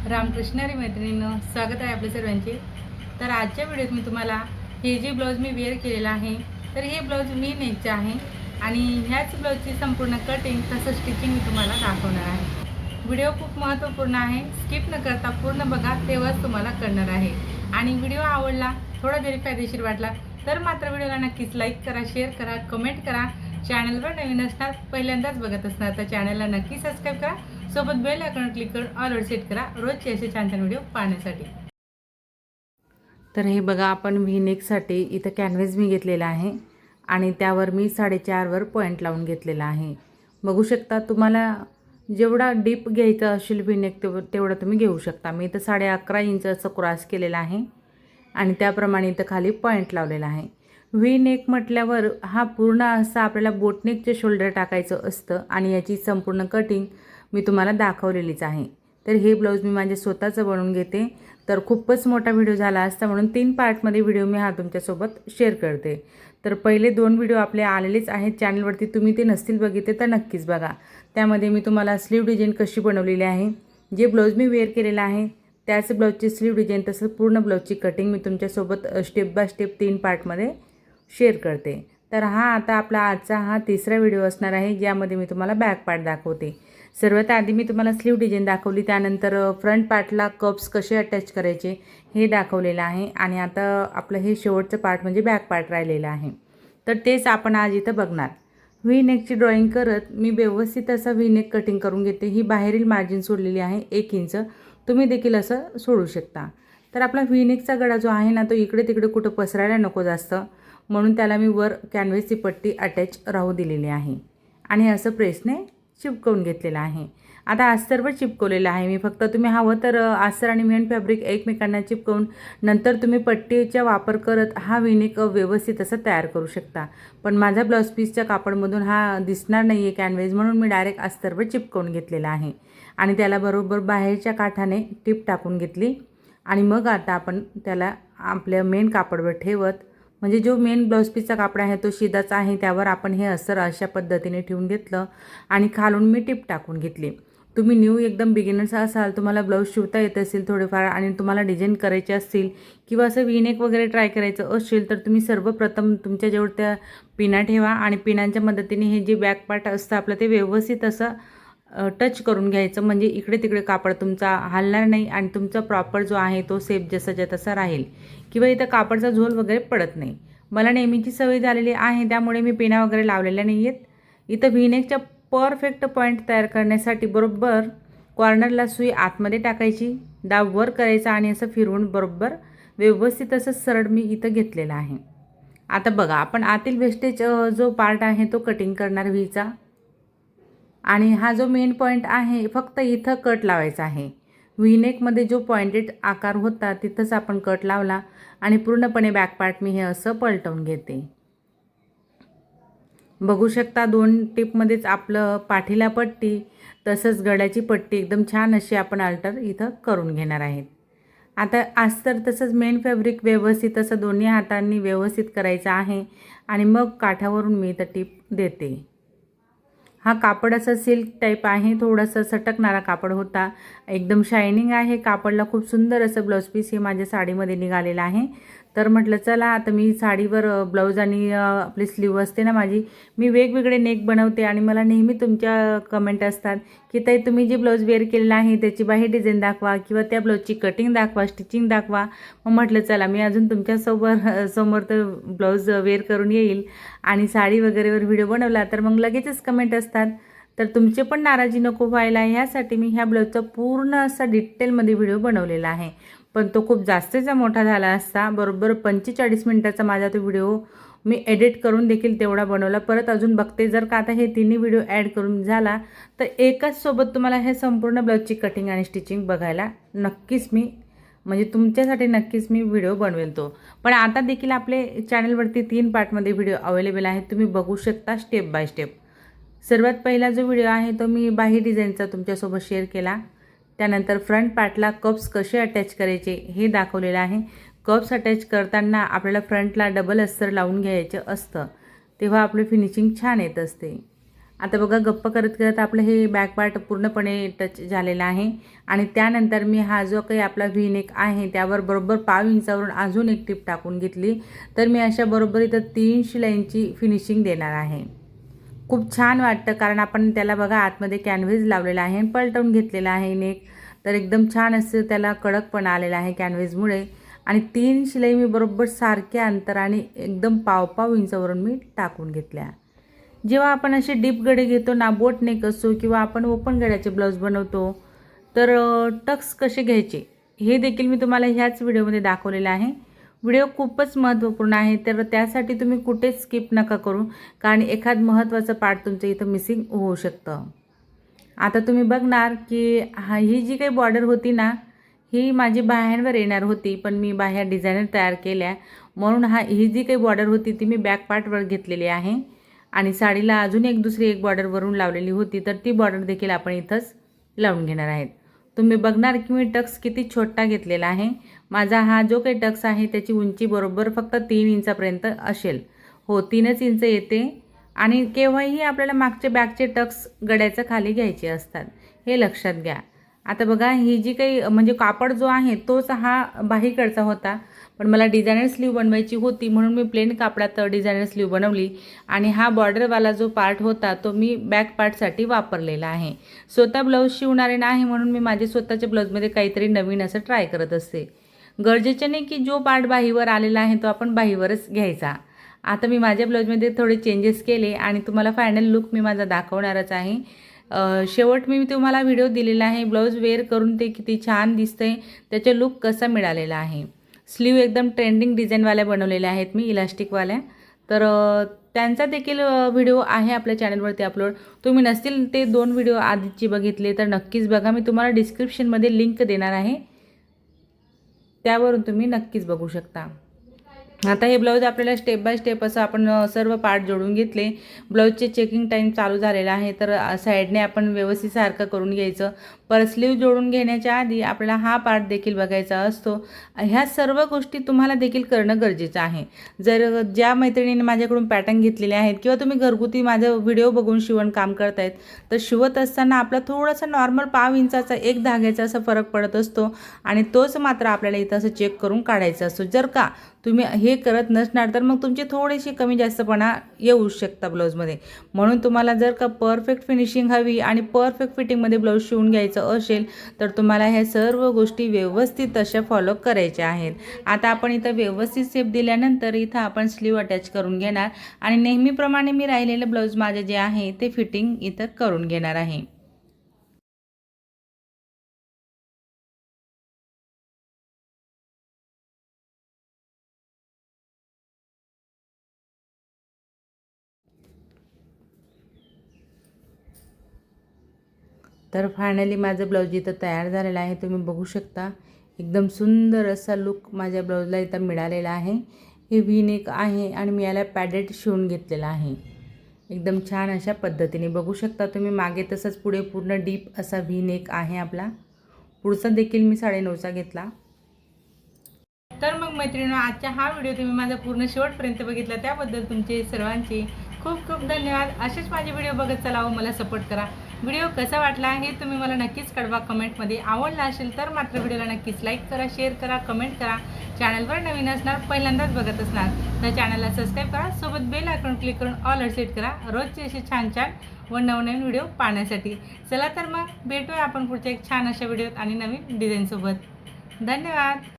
रामकृष्णारी मैत्रिणींनो, स्वागत आहे आपल्या सर्वांचे। तर आजच्या व्हिडिओत मी तुम्हाला हे जे ब्लाऊज मी वेअर केलेला आहे, तर हे ब्लाऊज मी नेकचे आहे आणि ह्याच ब्लाऊजची संपूर्ण कटिंग तसं स्टिचिंग मी तुम्हाला दाखवणार आहे। व्हिडिओ खूप महत्त्वपूर्ण आहे, स्किप न करता पूर्ण बघा, तेव्हाच तुम्हाला कळणार आहे। आणि व्हिडिओ आवडला, थोडा जरी फायदेशीर वाटला तर मात्र व्हिडिओला नक्कीच लाईक करा, शेअर करा, कमेंट करा। चॅनलवर नवीन असणार, पहिल्यांदाच बघत असणार तर चॅनलला नक्की सबस्क्राईब करा, सोबत बेल आयकॉन क्लिक करून ऑलवर सेट करा रोजचे असे छान छान व्हिडिओ पाहण्यासाठी। तर हे बघा, आपण व्ही नेकसाठी इथं कॅनव्हास मी घेतलेला आहे आणि त्यावर मी 4.5 वर पॉईंट लावून घेतलेला आहे। बघू शकता, तुम्हाला जेवढा डीप घ्यायचा असेल व्ही नेक तेवढं तुम्ही घेऊ शकता। मी इथं 11.5 इंच असं क्रॉस केलेला आहे आणि त्याप्रमाणे इथं खाली पॉईंट लावलेला आहे। व्ही नेक म्हटल्यावर हा पूर्ण असा आपल्याला बोटनेकचे शोल्डर टाकायचं असतं आणि याची संपूर्ण कटिंग मी तुम्हाला दाखवलेलीच आहे। तर हे ब्लाऊज मी माझे स्वतःचं बनवून घेते, तर खूपच मोठा व्हिडिओ झाला असता म्हणून 3 पार्टमध्ये व्हिडिओ मी हा तुमच्यासोबत शेअर करते। तर पहिले 2 व्हिडिओ आपले आलेलेच आहेत चॅनलवरती, तुम्ही ते नसतील बघितले तर नक्कीच बघा। त्यामध्ये मी तुम्हाला स्लीव डिझाईन कशी बनवलेली आहे, जे ब्लाऊज मी वेअर केलेला आहे त्याच ब्लाऊजची स्लीव डिझाईन तसं पूर्ण ब्लाऊजची कटिंग मी तुमच्यासोबत स्टेप बाय स्टेप 3 पार्टमध्ये शेअर करते। तर हा आता आपला आजचा हा तिसरा व्हिडिओ असणार आहे, ज्यामध्ये मी तुम्हाला बॅक पार्ट दाखवते। सर्वात आधी मी तुम्हाला स्लीव डिझाईन दाखवली, त्यानंतर फ्रंट पार्टला कप्स कसे अटॅच करायचे हे दाखवलेलं आहे आणि आता आपलं हे शेवटचं पार्ट म्हणजे बॅक पार्ट राहिलेलं आहे, तर तेच आपण आज इथं बघणार। व्ही नेकची ड्रॉईंग करत मी व्यवस्थित असा व्ही नेक कटिंग करून घेते। ही बाहेरील मार्जिन सोडलेली आहे 1 इंच, तुम्ही देखील असं सोडू शकता। तर आपला व्ही नेकचा गळा जो आहे ना, तो इकडे तिकडे कुठं पसरायला नको जास्त, म्हणून त्याला मी वर कॅनव्हासची पट्टी अटॅच राहू दिलेली आहे आणि असं प्रेसने चिपकवून घेतलेलं आहे। आता अस्तरवर चिपकवलेलं आहे मी, फक्त तुम्ही हवं तर अस्तर आणि मेन फॅब्रिक एकमेकांना चिपकवून नंतर तुम्ही पट्टीचा वापर करत हा व्ही नेक व्यवस्थित असं तयार करू शकता। पण माझा ब्लाऊज पीसच्या कापडमधून हा दिसणार नाही आहे कॅनव्हास, म्हणून मी डायरेक्ट अस्तरवर चिपकवून घेतलेला आहे आणि त्याला बरोबर बाहेरच्या काठाने टिप टाकून घेतली आणि मग आता आपण त्याला आपल्या मेन कापडवर ठेवत, म्हणजे जो मेन ब्लाऊज पीसचा कापड आहे तो शिदाचा आहे, त्यावर आपण हे अस्तर अशा पद्धतीने ठेवून घेतलं आणि खालून मी टिप टाकून घेतली। तुम्ही न्यू एकदम बिगिनर्स असाल, तुम्हाला ब्लाऊज शिवता येत असेल थोडेफार आणि तुम्हाला डिझाईन करायचे असतील किंवा असं व्ही नेक वगैरे ट्राय करायचं असेल, तर तुम्ही सर्वप्रथम तुमच्याजवळ त्या पिना ठेवा आणि पिनांच्या मदतीने हे जे बॅक पार्ट असतं आपलं ते व्यवस्थित असं टच करून घ्यायचं, म्हणजे इकडे तिकडे कापड तुमचा हलणार नाही आणि तुमचा प्रॉपर जो आहे तो सेप जसाच्या तसा राहील किंवा इथं कापडचा झोल वगैरे पडत नाही। मला नेहमीची सवय झालेली आहे, त्यामुळे मी पिना वगैरे लावलेल्या नाही आहेत। इथं व्ही नेकच्या परफेक्ट पॉईंट तयार करण्यासाठी बरोबर कॉर्नरला सुई आतमध्ये टाकायची, दाब वर करायचा आणि असं फिरवून बरोबर व्यवस्थित असं सरळ मी इथं घेतलेला आहे। आता बघा, आपण आतील वेस्टेज जो पार्ट आहे तो कटिंग करणार व्हीचा, आणि हा जो मेन पॉईंट आहे फक्त इथं कट लावायचा आहे। व्ही नेकमध्ये जो पॉइंटेड आकार होता तिथंच आपण कट लावला आणि पूर्णपणे बॅक पार्ट मी हे असं पलटवून घेते। बघू शकता 2 टिपमध्येच आपलं पाठीला पट्टी तसंच गळ्याची पट्टी एकदम छान अशी आपण अल्टर इथं करून घेणार आहेत। आता अस्तर तसंच मेन फॅब्रिक व्यवस्थित असं दोन्ही हातांनी व्यवस्थित करायचं आहे आणि मग काठावरून मी इथं टिप देते। हा कापड असा सिल्क टाईप आहे, थोडासा सटकणारा कापड होता, एकदम शायनिंग आहे कापडला, खूप सुंदर असं ब्लाऊज पीस हे माझ्या साडीमध्ये निघालेलं आहे। तर म्हटलं चला आता मी साडीवर ब्लाऊज आणि आपली स्लीव असते ना माझी, मी वेगवेगळे नेक बनवते आणि मला नेहमी तुमच्या कमेंट असतात की ताई तुम्ही जे ब्लाऊज वेअर केलेलं आहे त्याची बाहेर डिझाईन दाखवा किंवा त्या ब्लाऊजची कटिंग दाखवा, स्टिचिंग दाखवा। मग म्हटलं चला मी अजून समोर तर ब्लाऊज वेअर करून येईल आणि साडी वगैरेवर व्हिडिओ बनवला तर मग लगेचच कमेंट असतात, तर तुमचे पण नाराजी नको व्हायला ह्यासाठी मी ह्या ब्लाऊजचा पूर्ण असा डिटेलमध्ये व्हिडिओ बनवलेला आहे। पण तो खूप जास्तचा मोठा झाला असता, बरोबर 45 मिनिटाचा माझा तो व्हिडिओ मी एडिट करून देखील तेवढा बनवला। परत अजून बघते, जर का आता हे तिन्ही व्हिडिओ ॲड करून झाला तर एकाच सोबत तुम्हाला हे संपूर्ण ब्लाऊजची कटिंग आणि स्टिचिंग बघायला नक्कीच मी, म्हणजे तुमच्यासाठी नक्कीच मी व्हिडिओ बनवेल तो। पण आता देखील आपले चॅनलवरती 3 पार्टमध्ये व्हिडिओ अवेलेबल आहे, तुम्ही बघू शकता स्टेप बाय स्टेप। सर्वात पहिला जो व्हिडिओ आहे तो मी बाही डिझाईनचा तुमच्यासोबत शेअर केला, त्यानंतर फ्रंट पार्टला कप्स कसे अटॅच करायचे हे दाखवलेलं आहे। कप्स अटॅच करताना आपल्याला फ्रंटला डबल अस्तर लावून घ्यायचं असतं, तेव्हा आपलं फिनिशिंग छान येत असते। आता बघा गप्पा करत करत आपलं हे बॅक पार्ट पूर्णपणे टच झालेला आहे आणि त्यानंतर मी हा जो काही आपला व्ही नेक आहे त्यावर बरोबर 1/2 इंचावरून अजून एक टिप टाकून घेतली. तर मी अशा बरोबर इथं 3 शिलाईंची फिनिशिंग देणार आहे. खूप छान वाटतं कारण आपण त्याला बघा आतमध्ये कॅनव्हेस लावलेला आहे आणि पलटवून घेतलेला आहे नेक. तर एकदम छान असं त्याला कडकपणा आलेला आहे कॅनव्हेसमुळे. आणि 3 शिलाई मी बरोबर सारख्या अंतराने एकदम 1/2 इंचावरून मी टाकून घेतल्या. जेव्हा आपण असे डीप गळे घेतो ना, बोट नेक असो किंवा आपण ओपन गळ्याचे ब्लाऊज बनवतो, तर टक्स कसे घ्यायचे हे देखील मी तुम्हाला ह्याच व्हिडिओमध्ये दाखवलेलं आहे. व्हिडिओ खूपच महत्त्वपूर्ण आहे, तर त्यासाठी तुम्ही कुठेच स्किप नका करू, कारण एखाद महत्त्वाचं पार्ट तुमचं इथं मिसिंग होऊ शकतं. आता तुम्ही बघणार की ही जी काही बॉर्डर होती ना, ही माझी बाह्यांवर येणार होती, पण मी बाह्या डिझायनर तयार केल्या म्हणून ही जी काही बॉर्डर होती ती मी बॅक पार्टवर घेतलेली आहे. आणि साडीला अजून एक दुसरी एक बॉर्डर वरून लावलेली होती, तर ती बॉर्डर देखील आपण इथंच लावून घेणार आहेत. तुम्ही बघणार की मी टक्स किती छोटा घेतलेला आहे. माझा हा जो काही टक्स आहे त्याची उंची बरोबर फक्त 3 इंचापर्यंत असेल. हो, 3च इंच येते. आणि केव्हाही आपल्याला मागचे बॅकचे टक्स गळ्याच्या खाली घ्यायचे असतात, हे लक्षात घ्या. आता बघा ही जी काही म्हणजे कापड जो आहे तोच हा बाहीकडचा होता, पण मला डिझायनर स्लीव बनवायची होती म्हणून मी प्लेन कापडात डिझायनर स्लीव बनवली. आणि हा बॉर्डरवाला जो पार्ट होता तो मी बॅक पार्टसाठी वापरलेला आहे. स्वतः ब्लाऊज शिवणारे नाही म्हणून मी माझे स्वतःच्या ब्लाऊजमध्ये काहीतरी नवीन असं ट्राय करत असते. गरजेचे नाही की जो पार्ट बाहीवर आलेला आहे तो आपण बाहीवरच घ्यायचा. आता मी माझ्या ब्लाऊजमध्ये थोडे चेंजेस केले आणि तुम्हाला फायनल लुक मी माझा दाखवणारच आहे. शेवट मी तुम्हाला व्हिडिओ दिलेला आहे ब्लाऊज वेअर करून ते किती छान दिसतंय, त्याचा लुक कसा मिळालेला आहे. स्लीव एकदम ट्रेंडिंग डिझाईनवाल्या बनवलेल्या आहेत मी, इलास्टिकवाल्या. तर त्यांचा देखील व्हिडिओ आहे आपल्या चॅनलवरती अपलोड. तुम्ही नसतील ते 2 व्हिडिओ आधीचे बघितले तर नक्कीच बघा. मी तुम्हाला डिस्क्रिप्शनमध्ये लिंक देणार आहे, त्यावरून तुम्ही नक्कीच बघू शकता. आता हे ब्लाऊज आपल्याला स्टेप बाय स्टेप असं आपण सर्व पार्ट जोडून घेतले. ब्लाऊजचे चेकिंग टाईम चालू झालेला आहे, तर साईडने आपण व्यवस्थित सारखं करून घ्यायचं. परत स्लीव जोडून घेण्याच्या आधी आपल्याला हा पार्ट देखील बघायचा असतो. ह्या सर्व गोष्टी तुम्हाला देखील करणं गरजेचं आहे. जर ज्या मैत्रिणीने माझ्याकडून पॅटर्न घेतलेले आहेत किंवा तुम्ही घरगुती माझा व्हिडिओ बघून शिवण काम करतायत, तर शिवत असताना आपला थोडासा नॉर्मल 1/2 इंचाचा एक धाग्याचा असा फरक पडत असतो आणि तोच मात्र आपल्याला इथं असं चेक करून काढायचा असतो. जर का तुम्ही हे करत नसणार तर मग तुमची थोडीशी कमी जास्तपणा येऊ शकता ब्लाऊजमध्ये. म्हणून तुम्हाला जर का परफेक्ट फिनिशिंग हवी आणि परफेक्ट फिटिंगमध्ये ब्लाऊज शिवून घ्यायचं असेल तर तुम्हाला ह्या सर्व गोष्टी व्यवस्थित अशा फॉलो करायच्या आहेत. आता आपण इथं व्यवस्थित शेप दिल्यानंतर इथं आपण स्लीव अटॅच करून घेणार आणि नेहमीप्रमाणे मी राहिलेलं ब्लाऊज माझे जे आहे ते फिटिंग इथं करून घेणार आहे. तर फायनली माझं ब्लाऊज इथं तयार झालेलं आहे. तुम्ही बघू शकता एकदम सुंदर असा लुक माझ्या ब्लाऊजला इथं मिळालेला आहे. हे व्ही नेक आहे आणि मी याला पॅडेड शिवून घेतलेला आहे. एकदम छान अशा पद्धतीने बघू शकता तुम्ही. मागे तसंच पुढे पूर्ण डीप असा व्ही नेक आहे आपला. पुढचा देखील मी 9.5चा घेतला. तर मग मैत्रिणींनो, आजचा हा व्हिडिओ तुम्ही माझा पूर्ण शेवटपर्यंत बघितला त्याबद्दल तुमचे सर्वांचे खूप खूप धन्यवाद. असेच माझे व्हिडिओ बघत चला व मला सपोर्ट करा. व्हिडिओ कसा वाटला हे तुम्ही मला नक्कीच कळवा कमेंटमध्ये. आवडला असेल तर मात्र व्हिडिओला नक्कीच लाईक करा, शेअर करा, कमेंट करा. चॅनलवर नवीन असणार, पहिल्यांदाच बघत असणार तर चॅनलला सबस्क्राईब करा. सोबत बेल आयकॉन क्लिक करून ऑल सेट करा रोजचे असे छान छान व नवनवीन व्हिडिओ पाहण्यासाठी. चला तर मग भेटूया आपण पुढच्या एक छान अशा व्हिडिओत आणि नवीन डिझाईनसोबत. धन्यवाद.